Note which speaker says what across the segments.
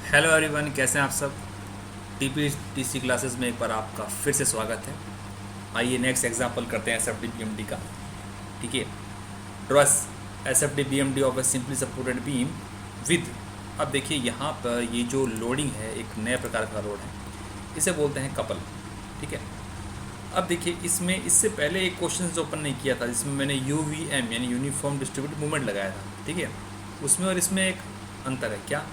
Speaker 1: Hello everyone, कैसे हैं आप सब। टीपीटीसी क्लासेस में एक बार आपका फिर से स्वागत है। आइए नेक्स्ट एग्जांपल करते हैं एसएफडी बीएमडी का। ठीक है, draws SFD BMD of a simply supported beam with. अब देखिए यहाँ पर ये जो लोडिंग है एक नए प्रकार का लोड है, इसे बोलते हैं कपल। ठीक है, अब देखिए इसमें इससे पहले एक क्वेश्चन जो ओपन नहीं किया था जिसमें मैंने यूवीएम यानी यूनिफॉर्म डिस्ट्रीब्यूटेड मूवमेंट लगाया था। ठीक है, उसमें और इसमें एक अंतर है। क्या?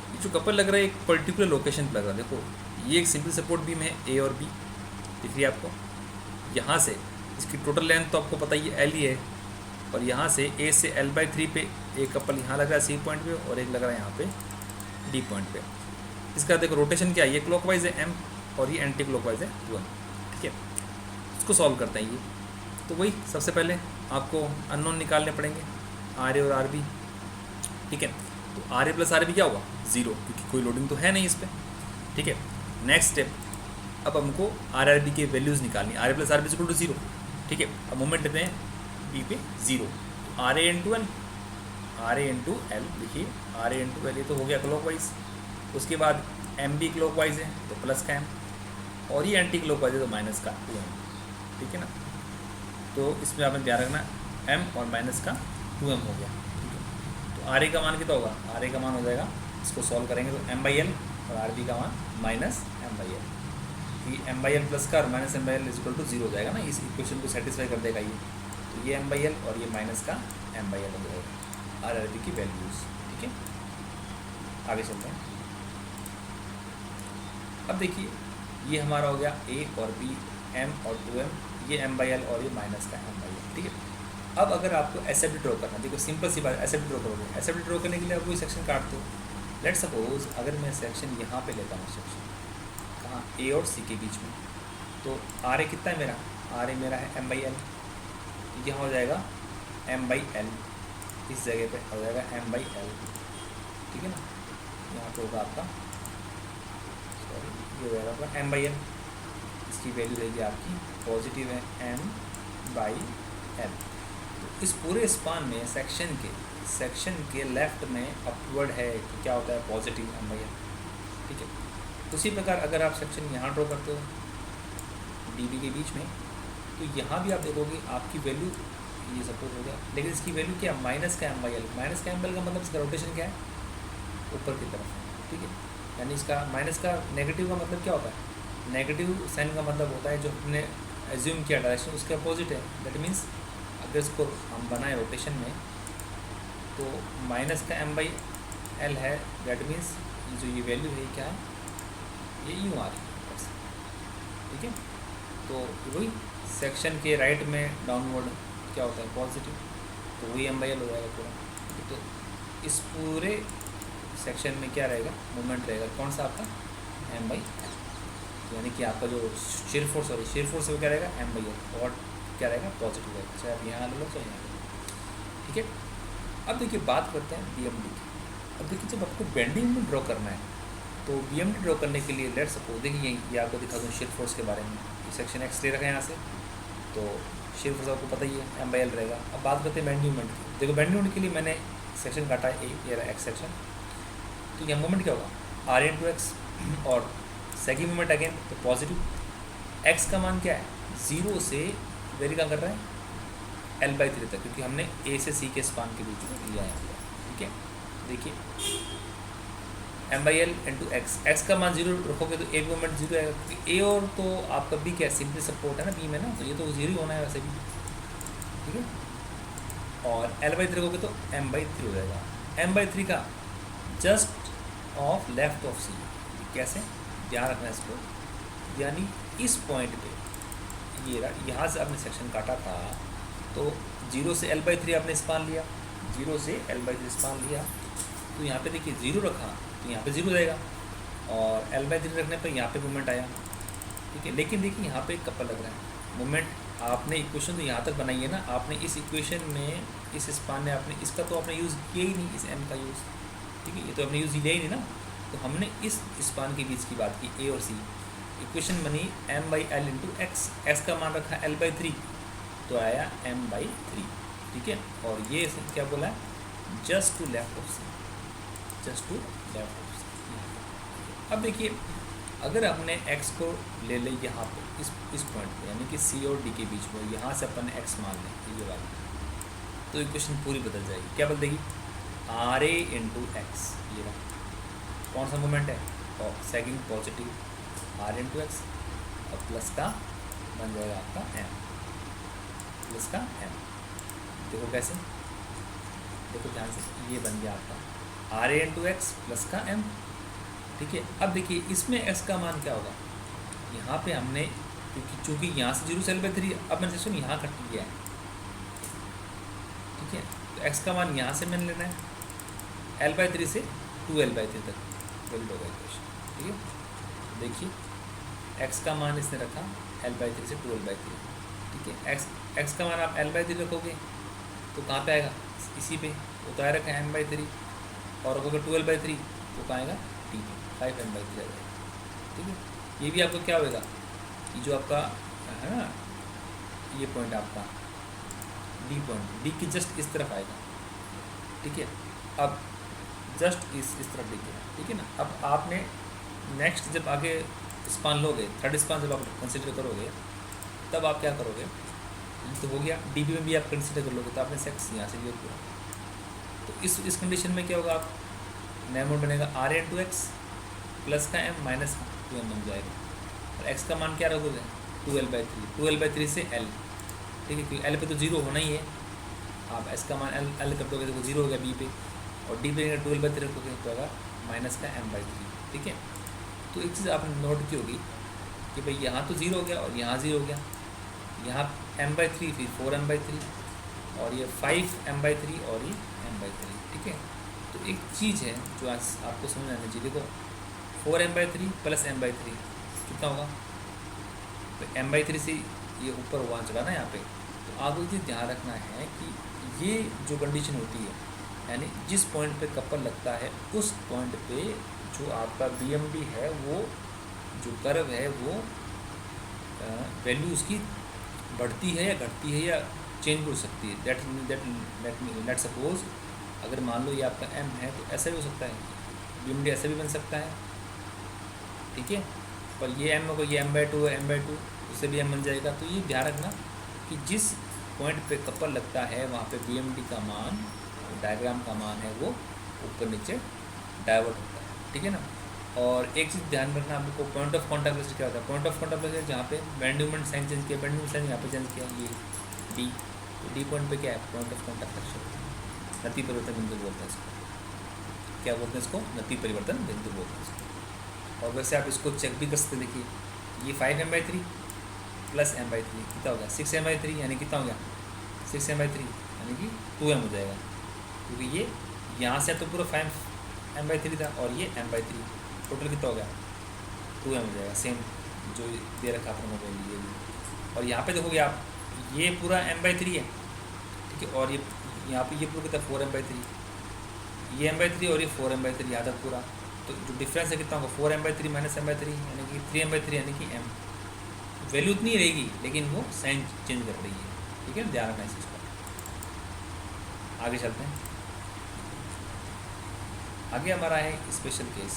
Speaker 1: ये जो कपल लग रहा है एक पर्टिकुलर लोकेशन पर लग रहा है। देखो ये एक सिंपल सपोर्ट बीम है, ए और बी दिख रही है आपको। यहाँ से इसकी टोटल लेंथ तो आपको पता ही है, एल ही है। और यहाँ से ए से L/3 पे एक कपल यहाँ लग रहा है सी पॉइंट पे, और एक लग रहा है यहाँ पे डी पॉइंट पे। इसका देखो रोटेशन क्या है, ये क्लॉकवाइज है एम और ये एंटी क्लॉकवाइज है 1। ठीक है, इसको सॉल्व करते हैं। ये तो वही सबसे पहले आपको अननोन निकालने पड़ेंगे, आर ए और आर बी। ठीक है, तो R A plus R B क्या होगा? 0, क्योंकि कोई लोडिंग तो है नहीं इस पर। ठीक है, नेक्स्ट स्टेप, अब हमको आर आर बी के वैल्यूज़ निकालनी। R A plus R B equal to 0। ठीक है, अब मोमेंट देते हैं बी पे 0, तो R A into L, R A into L. देखिए आर ए इंटू एल ये तो हो गया क्लॉकवाइज। उसके बाद एम बी क्लॉकवाइज है तो प्लस का एम, और ये एंटी क्लॉकवाइज है तो माइनस का 2m। ठीक है ना, तो इसमें आपने ध्यान रखना m और माइनस का 2m हो गया। ठीक है, तो आर ए का मान कितना होगा? आर ए का मान हो जाएगा, इसको सॉल्व करेंगे तो m/l, और आर बी का मान माइनस m/l। कि m/l प्लस का और minus m/l is equal to 0 हो जाएगा ना, इस इक्वेशन को सेटिस्फाई कर देगा ये। तो ये m/l और ये माइनस का m/l हो जाएगा आर आर बी की वैल्यूज़। ठीक है, आगे चलते हैं। अब देखिए ये हमारा हो गया a और b, m और 2m, ये m/l और ये माइनस का m/l। ठीक है, अब अगर आपको एसएफडी ड्रॉ करना है, देखो सिंपल सी बात, एसएफडी ड्रॉ करोगे। एसएफडी ड्रॉ करने के लिए आप कोई सेक्शन काटते हो। लेट सपोज अगर मैं सेक्शन यहाँ पे लेता हूँ, सेक्शन कहाँ, ए और सी के बीच में, तो आर ए कितना है मेरा? आर ए मेरा है m/l, यहाँ हो जाएगा m/l, इस जगह पे हो जाएगा m/l। ठीक है ना, यहाँ पे होगा आपका, सॉरी ये हो जाएगा आपका m/l। इसकी वैल्यू रहेगी आपकी पॉजिटिव है m/l। तो इस पूरे स्पान में सेक्शन के लेफ्ट में अपवर्ड है तो क्या होता है? Positive m/l। ठीक है, उसी प्रकार अगर आप सेक्शन यहाँ ड्रॉ करते हो डी के बीच में, तो यहाँ भी आप देखोगे आपकी वैल्यू ये सपोज हो गया, लेकिन इसकी वैल्यू क्या? माइनस का m/l। माइनस का m/l का मतलब इसका रोटेशन क्या है? ऊपर की तरफ। ठीक है, यानी इसका माइनस का नेगेटिव का मतलब क्या होता है? नेगेटिव साइन का मतलब होता है जो हमने एज्यूम किया डायरेक्शन उसके अपोजिट है। दैट मीन्स अगर इसको हम बनाए रोटेशन में तो माइनस का m/l है। दैट मीन्स जो ये वैल्यू है क्या है? ये यूँ आ रही है बस। ठीक है, तो वही सेक्शन के राइट में डाउनवर्ड क्या होता है? पॉजिटिव, तो वही m/l हो जाएगा पूरा। तो इस पूरे सेक्शन में क्या रहेगा? मोमेंट रहेगा कौन सा आपका? m/l, यानी कि आपका जो शेयर फोर्स वो क्या रहेगा? m/l, और क्या रहेगा? पॉजिटिव रहेगा, चाहे आप यहाँ ले लो चाहे यहाँ ले लो। ठीक है, अब देखिए बात करते हैं बीएमडी की। अब देखिए जब आपको बेंडिंग में ड्रॉ करना है तो बीएमडी ड्रॉ करने के लिए लेट सपोज देखिए ये आपको दिखा दूँ शेयर फोर्स के बारे में। सेक्शन एक्स ले रखा है यहाँ से, तो शेयर फोर्स आपको पता ही है m/l रहेगा। अब बात करते हैं बेंडिंग मोमेंट की। देखो बेंडिंग मोमेंट के लिए मैंने सेक्शन काटा है ए, ये रहा एक्स सेक्शन। तो यह मोमेंट क्या होगा? आर इंटू एक्स, और सेकेंड मोमेंट अगेन तो पॉजिटिव। एक्स का मान क्या है? 0 से वेरी कहाँ कर रहा है? L/3 तक, क्योंकि हमने ए से सी के स्पान के बीच में लिया है। ठीक है, देखिए m/l इंटू एक्स का मान 0 रखोगे तो एक मोमेंट 0 आएगा, क्योंकि ए और तो आपका बी क्या है? सिंपली सपोर्ट है ना बी में ना, तो ये तो 0 ही होना है वैसे भी। ठीक है, और L/3 रखोगे तो m/3 हो जाएगा। m/3 का जस्ट ऑफ लेफ्ट ऑफ सी, कैसे ध्यान रखना है इसको, यानी इस पॉइंट पे ये रहा, यहाँ से आपने सेक्शन काटा था तो 0 से L/3 आपने स्पान लिया, 0 से L/3 स्पान लिया, तो यहाँ पे देखिए 0 रखा तो यहाँ पे 0 जाएगा, और L/3 रखने पर यहाँ पे मूवमेंट आया। ठीक है, लेकिन देखिए यहाँ पे एक कपल लग रहा है मूवमेंट। आपने इक्वेशन तो यहाँ तक बनाई है ना, आपने इस इक्वेशन में इस स्पान में आपने इसका तो आपने यूज़ किया ही नहीं, इस m का यूज़। ठीक है, ये तो आपने यूज़ लिया ही नहीं ना, तो हमने इस स्पान के बीच की बात की ए और सी। इक्वेशन बनी m/l इंटू एक्स का मान रखा L/3 तो आया m/3। ठीक है, और ये क्या बोला है? Just to left of C, just to left of C. अब देखिए, अगर हमने x को ले ले यहाँ पे इस पॉइंट पे, यानी कि c और d के बीच में, यहाँ से अपन x मान लें ये वाला, तो इक्वेशन पूरी बदल जाएगी। क्या बदल देगी? RA इंटू एक्स, ये रहा कौन सा मोमेंट है, और second positive R into x, और प्लस का बन जाएगा आपका m, प्लस का m। देखो कैसे, देखो ध्यान से, ये बन गया आपका RA इंटू एक्स प्लस का m, ठीक है। अब देखिए इसमें x का मान क्या होगा, यहाँ पे हमने चूँकि यहाँ से 0 से L/3, अब मैंने सुन यहाँ कट लिया है, ठीक है। तो x का मान यहाँ से मैंने लेना है L/3 से 2L/3 तक, वैलिड होगा इक्वेशन, ठीक है। देखिए x का मान इसने रखा L/3 से 2L/3, ठीक है। x का मान आप L/3 रखोगे तो कहाँ पे आएगा, इसी पे, वो तो आया रखा है m/3, और रखोगे 2L/3 तो कहाँ आएगा t पे, 5m/3 आ जाएगा, ठीक है। ये भी आपको क्या होगा, ये जो आपका है ना, ये पॉइंट आपका d पॉइंट, d की जस्ट इस तरफ आएगा, ठीक है। अब जस्ट इस तरफ देखिए, ठीक है ना। अब आपने नेक्स्ट जब आगे स्पान लोगे, थर्ड स्पान जब आप कंसिडर करोगे, तब आप क्या करोगे, तो हो गया डी में भी आप कंसिडर कर लोगे, तो आपने सेक्स यहाँ से लिया पूरा। तो इस कंडीशन में क्या होगा, आप नया मोड बनेगा RA इंटू एक्स प्लस का m माइनस का 2m बन जाएगा, और x का मान क्या रखोगे 2L/3, 2L/3 से L, ठीक है, क्योंकि L पे तो 0 होना ही है। आप s का मान L कर दोगे तो 0 हो गया b पे, और d पे 2L/3 रखोगे तो आएगा माइनस का m/3, ठीक है। तो एक चीज़ आपने नोट की होगी कि भाई यहाँ तो 0 हो गया और यहाँ 0 हो गया, यहाँ m/3 फिर 4m/3, और ये 5m/3 और ये m/3, ठीक है। तो एक चीज़ है जो आज आपको समझ आना चाहिए, देखो 4m/3 प्लस m/3 कितना होगा, तो m/3 से ये ऊपर वहाँ चला ना यहाँ पे। तो आपको ये ध्यान रखना है कि ये जो कंडीशन होती है, यानी जिस पॉइंट पे कपल लगता है उस पॉइंट पे जो आपका BMD है, वो जो कर्व है वो वैल्यू उसकी बढ़ती है या घटती है या चेंज हो सकती है। लेट सपोज अगर मान लो ये आपका m है तो ऐसा भी हो सकता है, BMD ऐसा भी बन सकता है, ठीक है। पर ये m को ये m/2 है, m/2 उससे भी m बन जाएगा। तो ये ध्यान रखना कि जिस पॉइंट पे कपल लगता है वहाँ पे BMD का मान, डायग्राम का मान है वो ऊपर नीचे डाइवर्ट होता है, ठीक है ना। और एक चीज़ ध्यान रखना आपको, पॉइंट ऑफ कॉन्टैक्ट प्लेस क्या होता है, पॉइंट ऑफ कॉन्टैक्ट प्लेस जहाँ पे बेंडिंग साइन चेंज किया, बेंडिंग साइन यहाँ पे चेंज किया, ये D, तो D पॉइंट पे क्या है, पॉइंट ऑफ कॉन्टैक्ट प्लेस, नति परिवर्तन बिंदु बोलते हैं इसको, क्या बोलते हैं इसको, नति परिवर्तन बिंदु बोलते हैं इसको। और वैसे आप इसको चेक भी कर सकते, देखिए ये 5m/3 प्लस m/3 कितना हो गया 6m/3, यानी कितना हो गया 6m/3, यानी कि 2m हो जाएगा, क्योंकि ये यहाँ से तो पूरा 5m/3 था और ये m/3, टोटल कितना हो गया 2m हो जाएगा, सेम जो दे रखा अपने मोबाइल ये भी। और यहाँ पे देखोगे आप, ये पूरा m/3 है, ठीक है, और ये यहाँ पे ये पूरा कितना 4m/3, ये m/3 और ये 4m/3 याद है पूरा। तो जो डिफरेंस है कितना होगा 4m/3 माइनस m/3, यानी कि 3m/3, यानी कि m वैल्यू उतनी रहेगी लेकिन वो साइन चेंज कर रही है, ठीक है, ध्यान रखना इस चीज़ का। आगे चलते हैं, आगे हमारा है स्पेशल केस,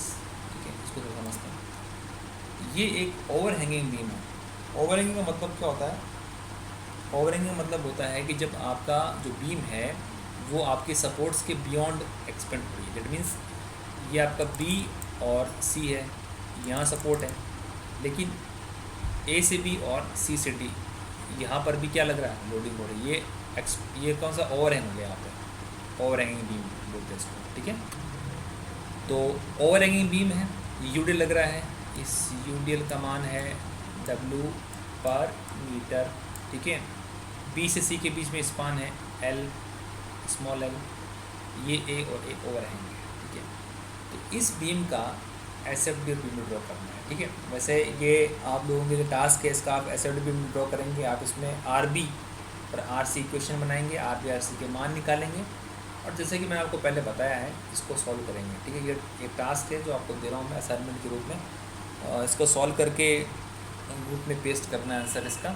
Speaker 1: ठीक है, इसको थोड़ा समझते हैं। ये एक ओवरहैंगिंग बीम है। ओवरहैंगिंग का मतलब क्या होता है, ओवरहैंगिंग का मतलब होता है कि जब आपका जो बीम है वो आपके सपोर्ट्स के बियॉन्ड एक्सपेंड हो रही है। दैट मीन्स ये आपका B और C है, यहाँ सपोर्ट है, लेकिन A से B और C से D यहाँ पर भी क्या लग रहा है, लोडिंग हो रही है। ये कौन सा ओवरहैंग हो गया, यहाँ पे ओवरहैंगिंग बीम बोलते हैं इसको, ठीक है। तो ओवरहैंगिंग बीम है, यूडीएल लग रहा है, इस यूडीएल का मान है W/मीटर, ठीक है। B से C के बीच में स्पान है L, स्मॉल l, ये A और A ओवरहैंग है, ठीक है। तो इस बीम का एसएफडी बीम ड्रॉ करना है, ठीक है। वैसे ये आप लोगों के जो टास्क है इसका, आप एसएफडी बीम ड्रॉ करेंगे, आप इसमें RB और RC इक्वेशन बनाएंगे, RB RC के मान निकालेंगे, और जैसे कि मैंने आपको पहले बताया है इसको सॉल्व करेंगे, ठीक है। ये एक टास्क है जो आपको दे रहा हूँ मैं असाइनमेंट के रूप में, इसको सॉल्व करके ग्रुप में पेस्ट करना है आंसर इसका।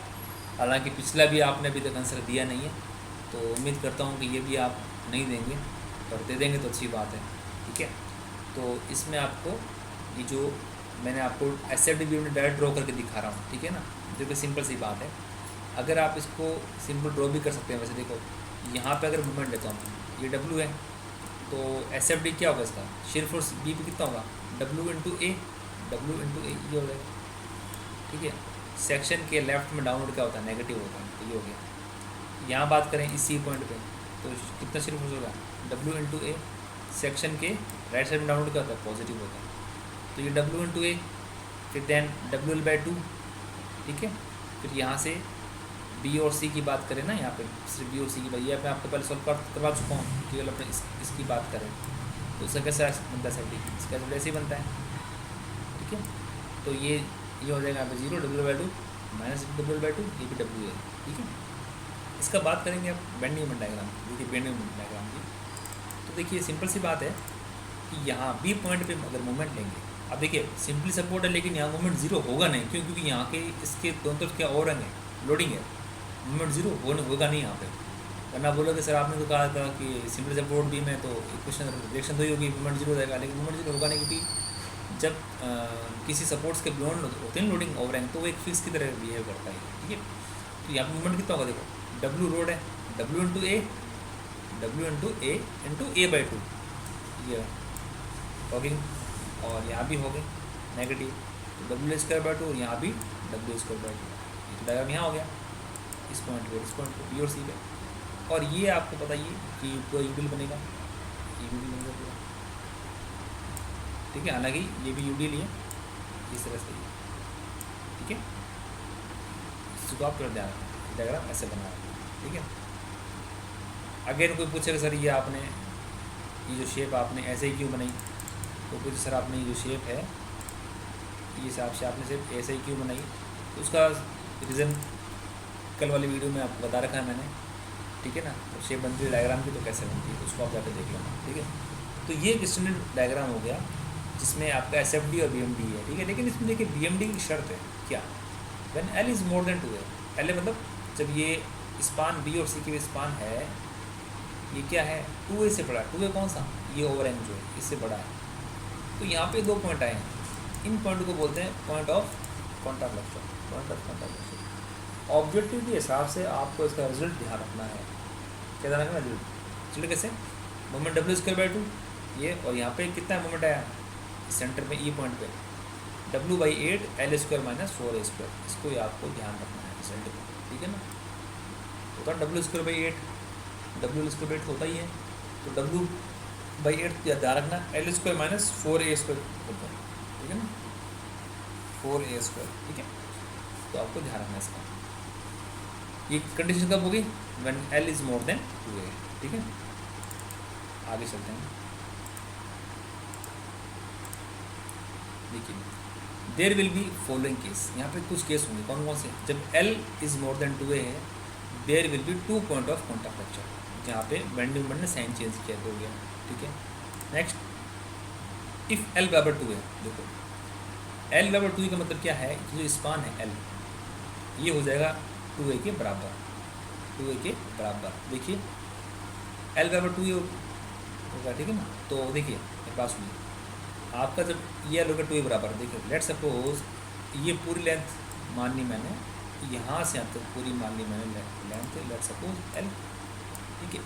Speaker 1: हालांकि पिछला भी आपने अभी तक आंसर दिया नहीं है, तो उम्मीद करता हूँ कि ये भी आप नहीं देंगे, और दे देंगे तो अच्छी बात है, ठीक है। तो इसमें आपको ये जो मैंने आपको SFD BMD डायरेक्ट ड्रॉ करके दिखा रहा हूँ, ठीक है ना। देखो सिंपल सी बात है, अगर आप इसको सिंपल ड्रॉ भी कर सकते हैं। वैसे देखो यहाँ पे अगर मूवमेंट लेता हूँ, ये W है, तो SFD क्या होगा इसका, शेयर फोर्स B पे कितना होगा, W इंटू ए, ये हो जाएगा, ठीक है। सेक्शन के लेफ्ट में डाउनवर्ड क्या होता है, नेगेटिव होता है, तो ये हो गया। यहाँ बात करें इस C पॉइंट पे, तो कितना शेयर फोर्स होगा, W इंटू ए। सेक्शन के राइट साइड में डाउनवर्ड क्या होता है, पॉजिटिव होता है, तो ये W इंटू ए, फिर देन WL/2, ठीक है। फिर यहाँ से B और C की बात करें ना, यहाँ पे सिर्फ B और C की बात, ये मैं आपको पहले सॉल्व करवा चुका हूँ, केवल अपने इसकी बात करें तो उसका कैसे बनता है, SFD इसका ऐसे ही बनता है, ठीक है। तो ये हो जाएगा यहाँ पे 0 WL/2 माइनस WL/2, ये भी W है, ठीक है। इसका बात करेंगे आप बेंडिंग मोमेंट डायग्राम, देखिए बेंडिंग मोमेंट डायग्राम की। तो देखिए सिंपल सी बात है कि यहाँ B पॉइंट पे अगर मूवमेंट लेंगे, अब देखिए सिंपली सपोर्ट है, लेकिन यहाँ मूवमेंट 0 होगा नहीं, क्यों, क्योंकि यहाँ के इसके दोनों तरफ क्या और है, लोडिंग है, मूवमेंट 0 होगा नहीं यहाँ पे। वरना बोलोगे सर आपने तो कहा था कि सिंपली सपोर्ट B में तो इक्वेशन रिएक्शन तो ही होगी, मूवमेंट 0 हो जाएगा, लेकिन मूवमेंट 0 होगा नहीं, क्योंकि जब किसी सपोर्ट्स के बियॉन्ड होते हैं लोडिंग ओवर हैंग, तो वो एक फिक्स की तरह बिहेव करता है, ठीक है। तो यहाँ पर मूवमेंट कितना होगा, देखो W रोड है, W इंटू ए इंटू A/2, ये टॉकिंग, और यहाँ भी हो गए नेगेटिव, तो W²/2, और यहाँ भी W²/2, ये तो डायग्राम यहाँ हो गया, इस पॉइंट पे B और C पे। और ये आपको बताइए कि पूरा यूडिल बनेगा, ये भी बनेगा पूरा, ठीक है। हालांकि ये भी यूडिल है, इस तरह से, ठीक है। इसको आप ध्यान रखना, डायग्राम ऐसे बना रखना, ठीक है। अगेन कोई पूछेगा सर ये आपने ये जो शेप आपने ऐसे ही क्यों बनाई, तो कुछ सर आपने ये जो शेप है ये हिसाब से आपने सिर्फ ऐसे ही क्यों बनाई, तो उसका रीज़न कल वाली वीडियो में आपको बता रखा है मैंने, ठीक है ना। तो शेप बनती है डायग्राम की तो कैसे बनती है, तो उसको आप जाकर देख लेना, ठीक है। तो ये एक स्टैंडर्ड डायग्राम हो गया जिसमें आपका SFD और BMD है, ठीक है। लेकिन इसमें देखिए BMD की शर्त है क्या, when L is more than 2A, L मतलब जब ये स्पान B और C के स्पान है, ये क्या है 2A से बड़ा है, 2A कौन सा, ये ओवर एंग जो है इससे बड़ा है। तो यहाँ पे 2 पॉइंट आए हैं, इन पॉइंट को बोलते हैं पॉइंट ऑफ कॉन्टैक्ट लक्चर। ऑब्जेक्टिव के हिसाब से आपको इसका रिजल्ट ध्यान रखना है, क्या ध्यान रखना रिजल्ट, चलिए कैसे, मोमेंट W²/2 ये, और यहाँ पे कितना मोमेंट आया सेंटर में E पॉइंट पे, W/8 L² माइनस 4A², इसको ही आपको ध्यान रखना है रिजल्ट में, ठीक है ना। होता W²/8, W² होता ही है, तो W/8 ध्यान रखना, L² माइनस 4A² होता है, ठीक है ना, 4A², ठीक है। तो आपको ध्यान रखना इसका, ये कंडीशन कब होगी, when L is more than 2A, ठीक है। आगे चलते हैं, देखिए there will be following case, यहाँ पे कुछ केस होंगे, कौन कौन से, जब L is more than 2A है, there will be 2 point of contraflexure, जहाँ पे बेंडिंग मोमेंट ने साइन चेंज किया हो गया, ठीक है। नेक्स्ट इफ़ L बराबर 2 है, देखो L बराबर 2 का मतलब क्या है कि जो स्पान है L ये हो जाएगा 2A के बराबर, 2A के बराबर, देखिए L बराबर 2A होगा, ठीक है ना। तो देखिए मेरे पास सुनिए, आपका जब ये L होगा 2A बराबर, देखिए लेट सपोज ये पूरी लेंथ माननी मैंने, यहाँ से यहाँ तक पूरी माननी मैंने लेंथ, लेट सपोज L, ठीक है।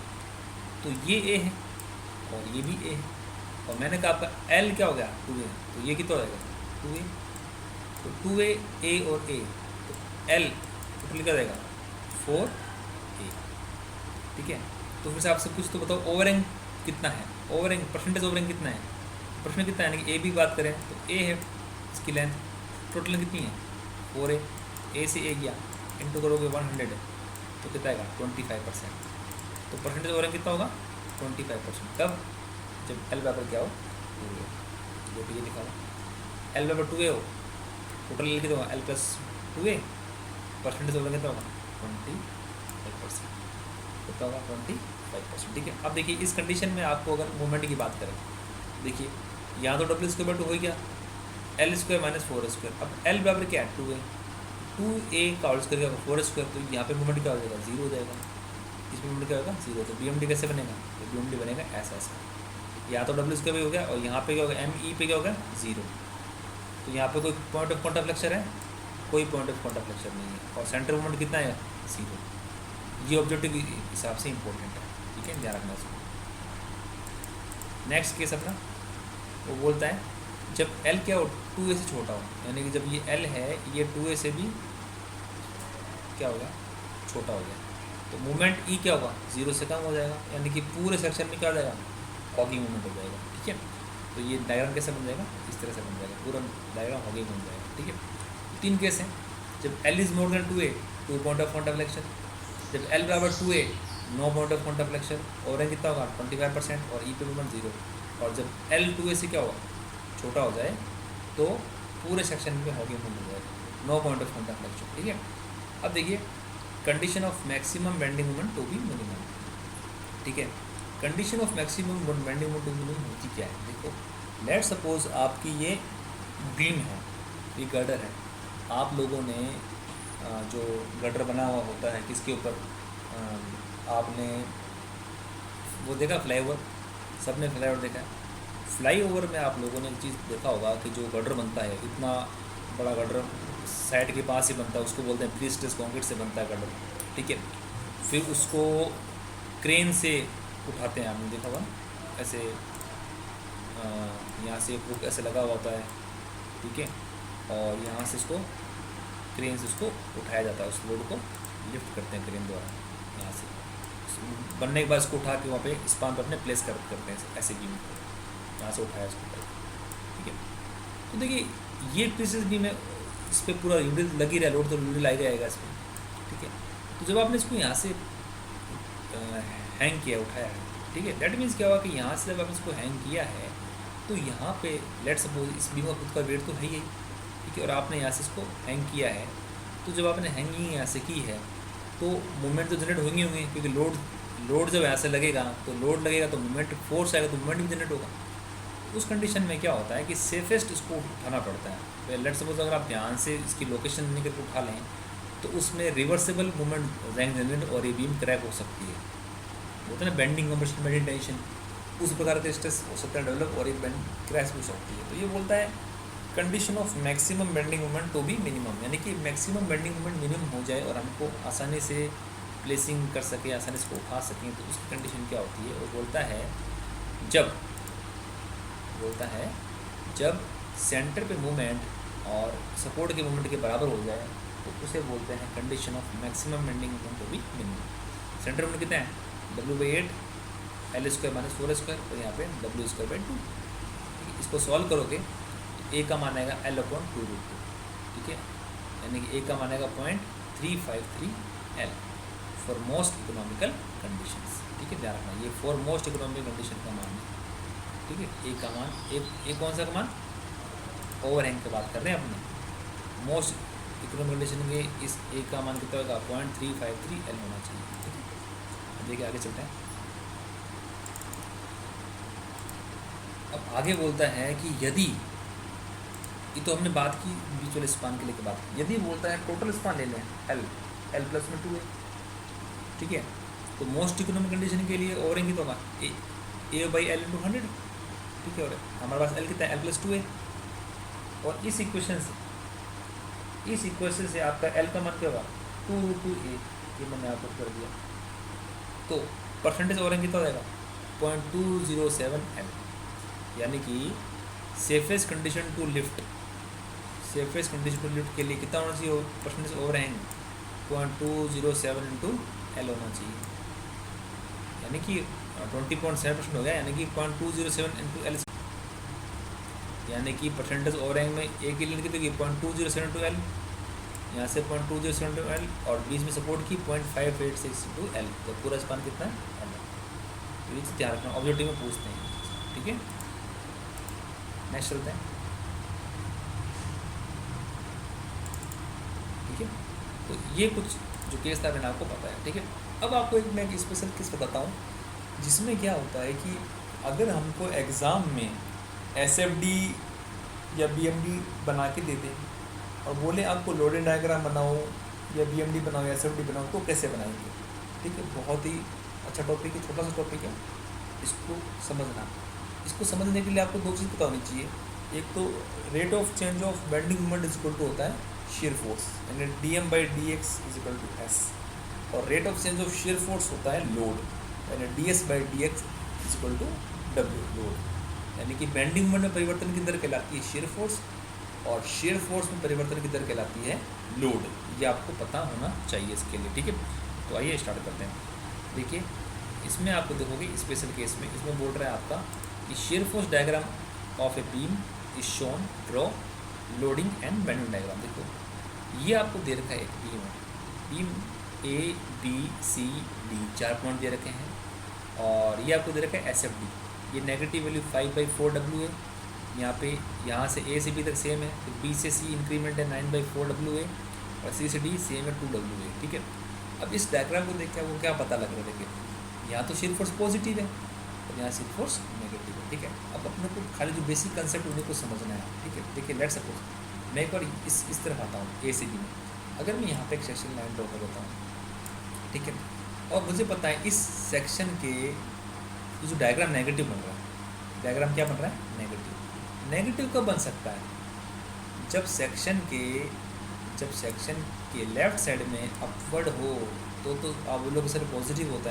Speaker 1: तो ये A है और ये भी A है, और मैंने कहा आपका L क्या हो गया 2A, तो ये कितना हो जाएगा 2A, तो 2A A और A, तो L टोटल क्या जाएगा 4A, ठीक है। तो फिर से आपसे कुछ तो बताओ ओवर एंग कितना है, ओवर एंग परसेंटेज ओवर एंग कितना है, प्रश्न कितना है, यानी कि A भी बात करें तो A है इसकी लेंथ, टोटल कितनी है 4A, A से A गया इंटू करोगे 100 है तो कितना आएगा 25%, तो परसेंटेज ओवर एंग कितना होगा 25%, कब, जब L बराबर क्या हो 2A, जो कि ये लिखा हुआ L बराबर 2A हो, टोटल कितना होगा L plus 2A, percentage over कितना होगा 25%, कितना होगा 25%, ठीक है। अब देखिए इस कंडीशन में आपको अगर मूवमेंट की बात करें, देखिए यहाँ तो W² हो गया, L² माइनस 4A², अब L बराबर क्या है 2A, 2A का होल स्क्वायर 4A², तो यहाँ पे मूवमेंट क्या हो जाएगा 0 हो जाएगा, इस मूवमेंट क्या होगा 0, तो BMD कैसे बनेगा, तो BMD बनेगा ऐसा, या तो W² हो गया और यहाँ पे क्या होगा ME पे क्या होगा 0, तो यहाँ पे कोई पॉइंट ऑफ कॉन्टैक्ट फ्लेक्चर है, कोई पॉइंट ऑफ कॉन्टैक्ट फ्लेक्चर नहीं है, और सेंटर मोमेंट कितना है, 0। ये ऑब्जेक्टिव के हिसाब से इंपॉर्टेंट है, ठीक है, ध्यान रखना इसको। नेक्स्ट केस अपना वो बोलता है जब L क्या हो 2a से छोटा हो, यानी कि जब ये L है ये 2a से भी क्या हो गया, छोटा हो गया, तो मूवमेंट E क्या होगा, 0 से कम हो जाएगा, यानी कि पूरे सेक्शन में क्या हो जाएगा, हॉगिंग मूवमेंट हो जाएगा, ठीक है। तो ये डायग्राम कैसे बन जाएगा, इस तरह से बन जाएगा, पूरा डायग्राम हॉगिंग बन जाएगा, ठीक है। 3 केस हैं, जब L is more than 2a 2 point of contact flexure, जब L बराबर 2a no point of contact flexure, और कितना होगा 25% और E पे मूवमेंट 0, और जब L 2a से क्या होगा, छोटा हो जाए तो पूरे सेक्शन में हॉगिंग मूवमेंट हो जाएगा, no point of contact flexure, ठीक है। अब देखिए condition of maximum bending moment to be minimum, ठीक है। Condition of maximum bending moment to be minimum होती क्या है, देखो लेट सपोज आपकी ये बीम है, ये गर्डर है, आप लोगों ने जो गर्डर बना हुआ होता है किसके ऊपर, आपने वो देखा फ्लाईओवर, सबने फ्लाईओवर देखा है, फ्लाईओवर में आप लोगों ने एक चीज़ देखा होगा कि जो गर्डर बनता है, इतना बड़ा गर्डर साइड के पास ही बनता है, उसको बोलते हैं प्री स्ट्रेस कंक्रीट से बनता है गर्डर, ठीक है। फिर उसको क्रेन से उठाते हैं, आपने देखा होगा ऐसे, यहाँ से हुक ऐसे लगा हुआ होता है, ठीक है, और यहाँ से इसको क्रेन से उसको उठाया जाता है, उस लोड को लिफ्ट करते हैं क्रेन द्वारा, यहाँ से बनने के बाद इसको उठा के वहाँ पे स्पान पर अपने प्लेस करते हैं, ऐसे बीम को यहाँ से उठाया इसको, ठीक है। तो देखिए ये प्रीसियस बीम है, इस पर पूरा यूनिट लगी रहा, लोड तो यूनिट लाएगा आएगा इस पर, ठीक है। तो जब आपने इसको यहाँ से हैंग किया, उठाया है, ठीक है, दैट मीन्स क्या हुआ कि यहाँ से जब आपने इसको हैंग किया है तो यहाँ पे लेट सपोज इस बीम का खुद का वेट तो है ही, ठीक है, और आपने यहाँ से इसको हैंग किया है, तो जब आपने हैंगिंग यहाँ से की है तो मूवमेंट तो जनरेट होंगे, क्योंकि लोड जब यहाँ से लगेगा तो लोड लगेगा तो मूवमेंट, फोर्स आएगा तो मूवमेंट भी जनरेट होगा। उस कंडीशन में क्या होता है कि सेफेस्ट इसको उठाना पड़ता है। लेट सपोज अगर आप ध्यान से इसकी लोकेशन नहीं करके उठा लें तो उसमें रिवर्सिबल मूवमेंट जनरेट और ये बीम क्रैक हो सकती है, होता है ना बेंडिंग कंप्रेशन बेंडिंग टेंशन, उस प्रकार के स्ट्रेस हो सकता है डेवलप और ये बेंड क्रैश हो सकती है। तो ये बोलता है condition of maximum bending moment to be minimum, यानी कि मैक्सिमम बेंडिंग मोमेंट मिनिमम हो जाए और हमको आसानी से प्लेसिंग कर सके, आसानी से उठा सकें, तो उसकी कंडीशन क्या होती है, वो बोलता है जब सेंटर पे मूवमेंट और सपोर्ट के मूवमेंट के बराबर हो जाए तो उसे बोलते हैं condition of maximum bending moment to be minimum. Centre movement कितना है W/8 L² - 4² और यहाँ पे W²/2, इसको सॉल्व करोगे A का मान आएगा L/2√2, ठीक है, यानी कि A का मान आएगा 0.353 L for most economical conditions, ठीक है, ध्यान रखना ये फॉर मोस्ट इकोनॉमिकल कंडीशन का मान है, ठीक है। A का मान एक कौन सा का मान, ओवरहैंग की बात कर रहे हैं अपने, मोस्ट इकोनॉमिकल कंडीशन के इस A का मान कितना होगा 0.353 L होना चाहिए, ठीक है। देखिए आगे चलते हैं। अब आगे बोलता है कि यदि, ये तो हमने बात की बीच वाले स्पान के लेके बात की, यदि बोलता है टोटल स्पान ले लें L प्लस में 2 है, ठीक है, तो मोस्ट इकोनॉमिक कंडीशन के लिए ओवरहैंग कितना होगा A/L × 100, ठीक है, और हमारे पास L कितना है L+2 है, और इस इक्वेशन से आपका L का मान क्या होगा 2√2A, ये मैंने आपको कर दिया, तो परसेंटेज ओवरहैंग कितना हो जाएगा 0.207 L, यानी कि सेफेस्ट कंडीशन टू लिफ्ट के लिए कितना होना चाहिए परसेंटेज ओवरहैंग 0.207 × L होना चाहिए, यानी कि 20.7% हो गया, यानी कि 0.207 × L, यानी कि परसेंटेज ओवरहैंग में एक की यूनिट कितनी 0.207 × L, यहाँ से 0.207 × L और बीच में सपोर्ट की 0.586 × L, तो पूरा स्पान कितना है L, तो ये ध्यान रखना, ऑब्जेक्टिव में पूछते हैं, ठीक है। नेक्स्ट चलते हैं, ठीक है। तो ये कुछ जो केस था मैंने आपको बताया, ठीक है। अब आपको मैं एक स्पेशल केस बताता हूँ जिसमें क्या होता है कि अगर हमको एग्ज़ाम में SFD या BMD बना के दे दें और बोले आपको लोडिंग डायग्राम बनाओ या BMD बनाओ या SFD बनाओ, तो कैसे बनाएंगे, ठीक है। बहुत ही अच्छा टॉपिक है, छोटा सा टॉपिक है, इसको समझना। इसको समझने के लिए आपको दो चीज़ पता होनी चाहिए, एक तो rate of change of bending moment is equal to होता है shear फोर्स, यानी dm/dx is equal to s, और rate of change of shear force होता है लोड, यानी ds/dx is equal to w load. यानी कि बेंडिंग मोमेंट में परिवर्तन की दर कहलाती है shear फोर्स, और shear फोर्स में परिवर्तन की दर कहलाती है लोड। ये आपको पता होना चाहिए इसके लिए, ठीक है। तो आइए स्टार्ट करते हैं। देखिए इसमें आपको देखोगे स्पेशल केस में इसमें बोल रहा है आपका कि shear force diagram of a beam is shown, draw loading and bending diagram. देखो ये आपको दे रखा है, एक बीम है, beam A B C D 4 point दे रखे हैं, और ये आपको दे रखा है SFD, ये नेगेटिव वैल्यू 5/4W है। यहाँ पे यहाँ से A से B तक सेम है, फिर B से C इंक्रीमेंट है 9/4W है, और C से D सेम है 2W है, ठीक है। अब इस डायग्राम को देख के आपको क्या पता लग रहा है, देखिए यहाँ तो shear फोर्स पॉजिटिव है और यहाँ shear फोर्स नेगेटिव है, ठीक है। अब अपने को खाली जो बेसिक कंसेप्ट उन्हीं को समझना है, ठीक है। देखिए लेट्स सपोज मैं एक बार इस तरफ आता हूँ A से B में, अगर मैं यहाँ पे एक सेक्शन लाइन ड्रॉ कर देता हूँ, ठीक है, और मुझे पता है इस सेक्शन के जो डायग्राम नेगेटिव बन रहा है, डायग्राम क्या बन रहा है नेगेटिव। नेगेटिव कब बन सकता है, जब सेक्शन के लेफ्ट साइड में अपवर्ड हो, तो आप लोग सर पॉजिटिव होता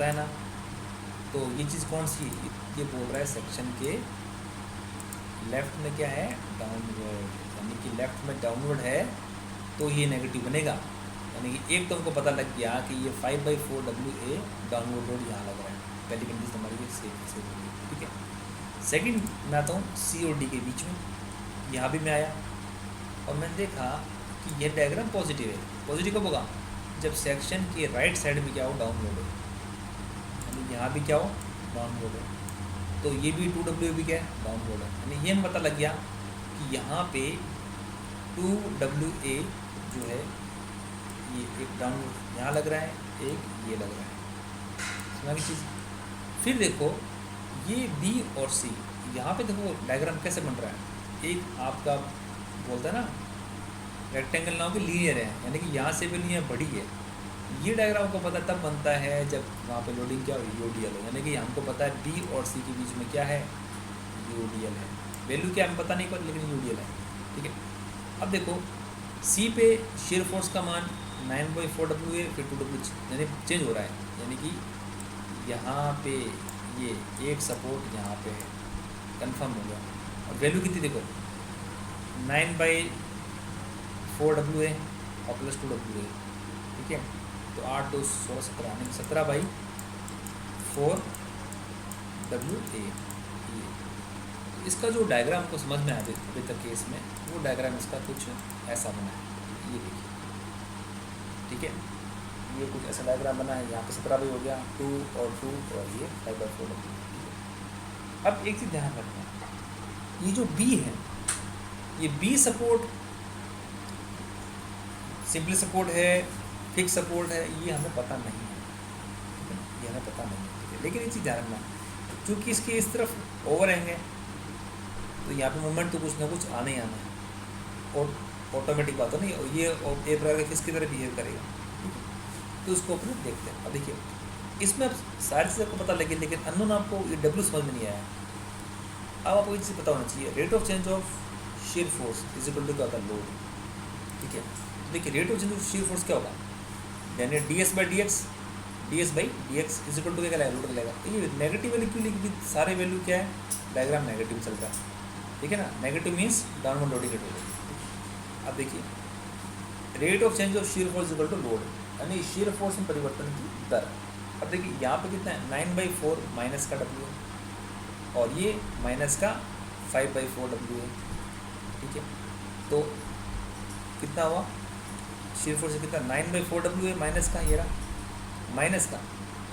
Speaker 1: है ना। तो ये चीज़ कौन सी, ये बोल रहा है सेक्शन के लेफ्ट में क्या है डाउनवर्ड, यानी कि लेफ्ट में डाउनवर्ड है तो ये नेगेटिव बनेगा। यानी कि एक तो हमको पता लग गया कि ये 5/4WA डाउनवर्ड लोड यहाँ लग रहा है, पहली कंडीशन हमारी ये सेव हो गई, ठीक है। सेकंड मैं आता हूँ C और D के बीच में, यहाँ भी मैं आया और मैंने देखा कि यह डायग्राम पॉजिटिव है। पॉजिटिव कब होगा, जब सेक्शन के राइट साइड में क्या हो डाउनवर्ड हो, यानी यहाँ भी क्या हो डाउनवर्ड हो, तो ये भी 2W भी क्या है डाउनवर्ड है। यानी ये हमें पता लग गया कि यहाँ पे 2WA जो है ये एक डाउनवर्ड यहाँ लग रहा है, एक ये लग रहा है, समझा की चीज़। फिर देखो ये B और C, यहाँ पे देखो डायग्राम कैसे बन रहा है, एक आपका बोलता है ना रेक्टेंगल ना हो कि लीनियर है, यानी कि यहाँ से भी लीनियर बड़ी है। ये डायग्राम को पता तब बनता है जब वहाँ पे लोडिंग क्या हो UDL हो, यानी कि हमको पता है B और C के बीच में क्या है UDL है, वैल्यू क्या हमें पता नहीं पर लेकिन UDL है, ठीक है। अब देखो C पे shear फोर्स का मान 9/4W है, फिर 2W यानी चेंज हो रहा है, यानी कि यहाँ पे ये एक सपोर्ट यहाँ पे कंफर्म हो गया, और वैल्यू कितनी देखो 9/4W है और प्लस 2W है, ठीक है। तो 8 2 16 17 यानी 17/4WA। इसका जो डायग्राम को समझ में आया अभी तक के इसमें, वो डायग्राम इसका कुछ ऐसा बना है, ये देखिए, ठीक है। ये कुछ ऐसा डायग्राम बना है, यहाँ पे 17 हो गया 2 और 2 और ये 5/4W। अब एक चीज़ ध्यान रखना, ये जो B है ये B सपोर्ट सिंपली सपोर्ट है, फिक्स सपोर्ट है, ये हमें पता नहीं है, ये हमें पता नहीं है। लेकिन ये चीज़ ध्यान रखना, चूँकि इसके इस तरफ ओवर हैंग है तो यहाँ पे मूवमेंट तो कुछ ना कुछ आने ही आना है, और ऑटोमेटिक बात है नहीं, और ये एक प्रकार के किसकी तरह बिहेव करेगा, तो उसको अपने देखते हैं। अब देखिए इसमें अब सारी चीज़ आपको पता लगी, लेकिन अननोन आपको ये W समझ में नहीं आया। अब आपको ये चीज़ पता होना चाहिए, rate of change of shear force is equal to क्या होता है लोड, ठीक है। देखिए rate of change of shear force क्या होगा, यानी ds/dx इज इक्वल टू क्या कहलाएगा लोड कहलाएगा। ये नेगेटिव वैल्यू क्यों लिखी, सारे वैल्यू क्या है डायग्राम नेगेटिव चल रहा है, ठीक है ना। Negative means downward loading rate होगी। अब देखिए rate of change of shear force is equal to load, यानी shear फोर्स में परिवर्तन की दर। अब देखिए यहाँ पे कितना है 9/4 माइनस का W है, और ये माइनस का 5/4W है, ठीक है। तो कितना हुआ shear फोर्स कितना 9/4W है माइनस का, ये रहा माइनस का,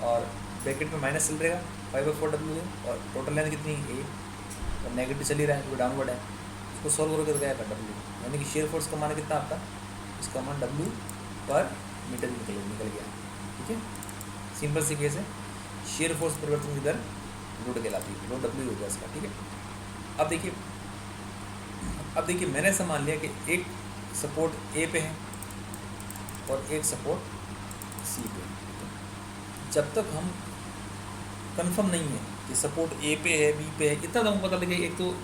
Speaker 1: और ब्रैकेट में माइनस चल रहेगा 5/4W है, और टोटल लेंथ कितनी A, और नेगेटिव चल ही रहा है क्योंकि डाउनवर्ड है, उसको सॉल्व करोगे तो क्या आएगा W, यानी कि shear फोर्स का मान कितना आपका, इसका मान W पर मीटर निकल गया, ठीक है। सिंपल सी केस है, shear फोर्स परिवर्तन की दर लोड कहलाती है, लोड W हो गया इसका, ठीक है। अब देखिए मैंने ऐसा मान लिया कि एक सपोर्ट A पे है और एक सपोर्ट C पे है। जब तक हम कंफर्म नहीं है कि सपोर्ट A पे है B पे है, इतना तो हमको पता लगे एक तो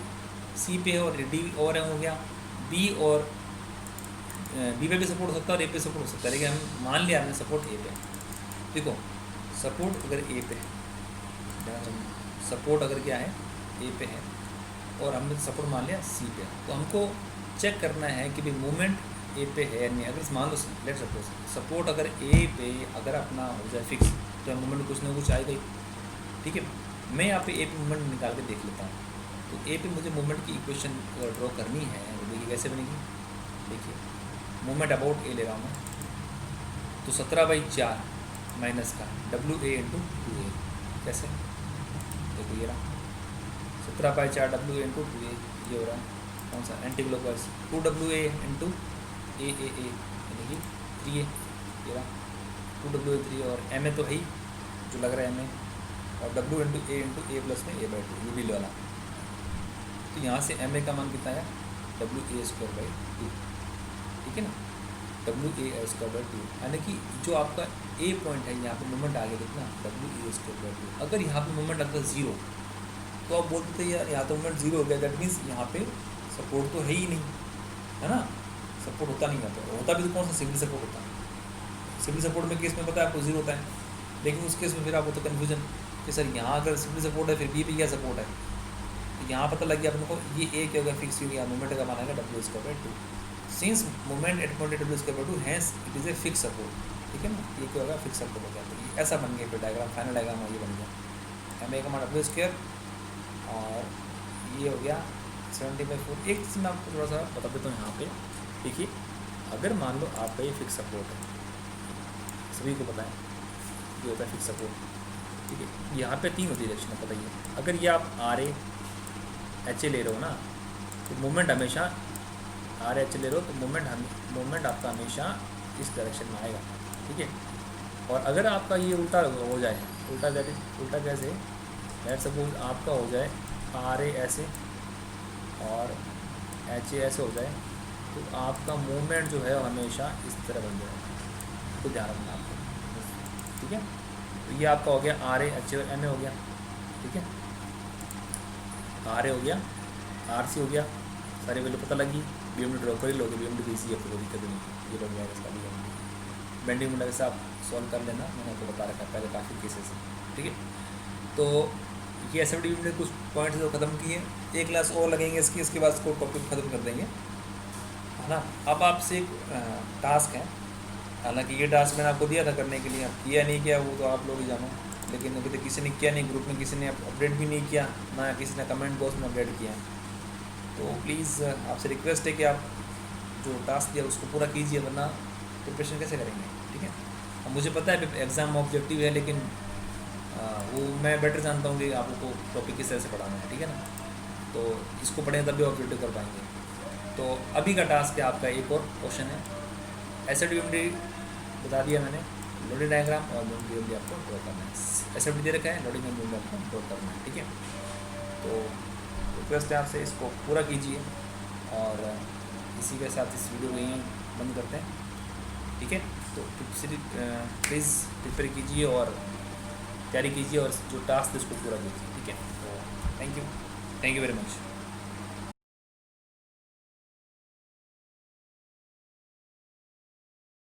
Speaker 1: सी पे है और डी और एम हो गया, बी और बी पे भी सपोर्ट हो सकता है और ए पे सपोर्ट हो सकता है, लेकिन हम मान लिया हमने सपोर्ट ए पे। देखो सपोर्ट अगर ए पे है, सपोर्ट अगर क्या है ए पे है और हमने सपोर्ट मान लिया सी पे, तो हमको चेक करना है कि भाई मूवमेंट ए पे है या नहीं। अगर मान लो लेट सपोज सपोर्ट अगर ए पे अगर अपना हो जाए फिक्स, तो मूवमेंट कुछ ना कुछ आएगा ही, ठीक है। मैं यहाँ पे ए पे मूवमेंट निकाल के देख लेता हूँ। तो ए पे मुझे मूवमेंट की इक्वेशन ड्रॉ करनी है, तो देखिए कैसे बनेगी। देखिए मूवमेंट अबाउट ए ले रहा हूँ मैं, तो 17/4 माइनस का डब्ल्यू ए इंटू 2a, कैसे देखो ये रहा 17/4 डब्ल्यू ए इंटू 2a, ये हो रहा है कौन सा एंटी क्लॉकवाइज 2WA इंटू ए यानी कि 3a, ये रहा 2WA 3 और ma तो है ही जो लग रहा है ma, और w इंटू a प्लस में a/2 ये बिल वाला। तो यहाँ से ma का मान कितना है WA²/2, ठीक है ना, WA²/2 यानी कि जो आपका a पॉइंट है यहाँ पे मूवमेंट आ गया कितना WA²/2। अगर यहाँ पे मूवमेंट अगर 0 तो आप बोलते थे यार यहाँ तो मूवमेंट 0 हो गया, दैट मीन्स यहाँ पे सपोर्ट तो है ही नहीं, है ना, सपोर्ट होता नहीं होता भी तो कौन सा सिविल सपोर्ट होता है। सिविल सपोर्ट में केस में पता है आपको 0 होता है, लेकिन उस केस में फिर आपको तो कन्फ्यूजन कि सर यहाँ अगर सिविल सपोर्ट है फिर बी पे क्या सपोर्ट है। तो यहाँ पता लग गया अपने को ये ए क्या होगा फिक्स हो गया, मूवमेंट का मान आएगा W²/2। Since movement at point W²/2 hence it is a fix support, ठीक है ना, ये क्या होगा फिक्स सपोर्ट हो गया। तो ये ऐसा बन गया फिर डायग्राम, फाइनल डायग्राम ये बन गया ma का मान W², और ये हो गया 70/4। एक चीज़ मैं आपको थोड़ा सा बता देता हूँ यहाँ पे, देखिए अगर मान लो आपका ये फिक्स सपोर्ट है, सभी को पता है ये होता है फिक्स सपोर्ट, ठीक है। यहाँ पे 3 होती है डायरेक्शन, पता ही है। अगर ये आप RA HA ले रहे हो ना, तो मूवमेंट हमेशा RA HA ले रहे हो तो मूवमेंट आपका हमेशा इस डायरेक्शन में आएगा, ठीक है। और अगर आपका ये उल्टा हो जाए, उल्टा कैसे, लेट सपोज आपका हो जाए RA ऐसे और HA ऐसे हो जाए, तो आपका मूवमेंट जो है वो हमेशा इस तरह बन जाएगा, तो ध्यान रखना आपको, ठीक है। तो ये आपका हो गया RA HA और MA हो गया, ठीक है। RA हो गया, RC हो गया, सारी वैल्यू पता लगी, BMD ड्रॉ कर ही लोगे, BMD ईजी है, कोई दिक्कत नहीं, ये बन जाएगा इसका BMD। बेंडिंग मोमेंट से आप सॉल्व कर लेना, मैंने आपको बता रखा है पहले काफ़ी केसेस है, ठीक है। तो ये SFD में कुछ पॉइंट्स जो ख़त्म किए, एक क्लास और लगेंगे इसके बाद इसको टॉपिक ख़त्म कर देंगे, है ना। अब आपसे एक टास्क है, हालांकि ये टास्क मैंने आपको दिया था करने के लिए, आप किया नहीं किया वो तो आप लोग ही जानो, लेकिन अभी तक किसी ने किया नहीं, ग्रुप में किसी ने अपडेट भी नहीं किया, ना किसी ने कमेंट बॉक्स में अपडेट किया। तो प्लीज़ आपसे रिक्वेस्ट है कि आप जो टास्क दिया उसको पूरा कीजिए, वरना प्रिपरेशन कैसे करेंगे, ठीक है। अब मुझे पता है एग्ज़ाम ऑब्जेक्टिव है, लेकिन वो मैं बेटर जानता हूँ कि आपको टॉपिक किस तरह से पढ़ाना है, ठीक है ना। तो इसको पढ़ें तब भी ऑब्जेक्टिव कर पाएंगे। तो अभी का टास्क है आपका एक और क्वेश्चन है, SFD बता दिया मैंने, लोडिंग डायग्राम और BMD आपको ड्रॉ करना है। SFD दे रखा है, लोडिंग एंड BMD आपको ड्रॉ करना है, ठीक है। तो रिक्वेस्ट है आपसे इसको पूरा कीजिए, और इसी के साथ इस वीडियो को यहीं बंद करते हैं, ठीक है। तो प्लीज़ प्रिपेयर कीजिए और तैयारी कीजिए, और जो टास्क है उसको पूरा कीजिए, ठीक है। तो थैंक यू वेरी मच।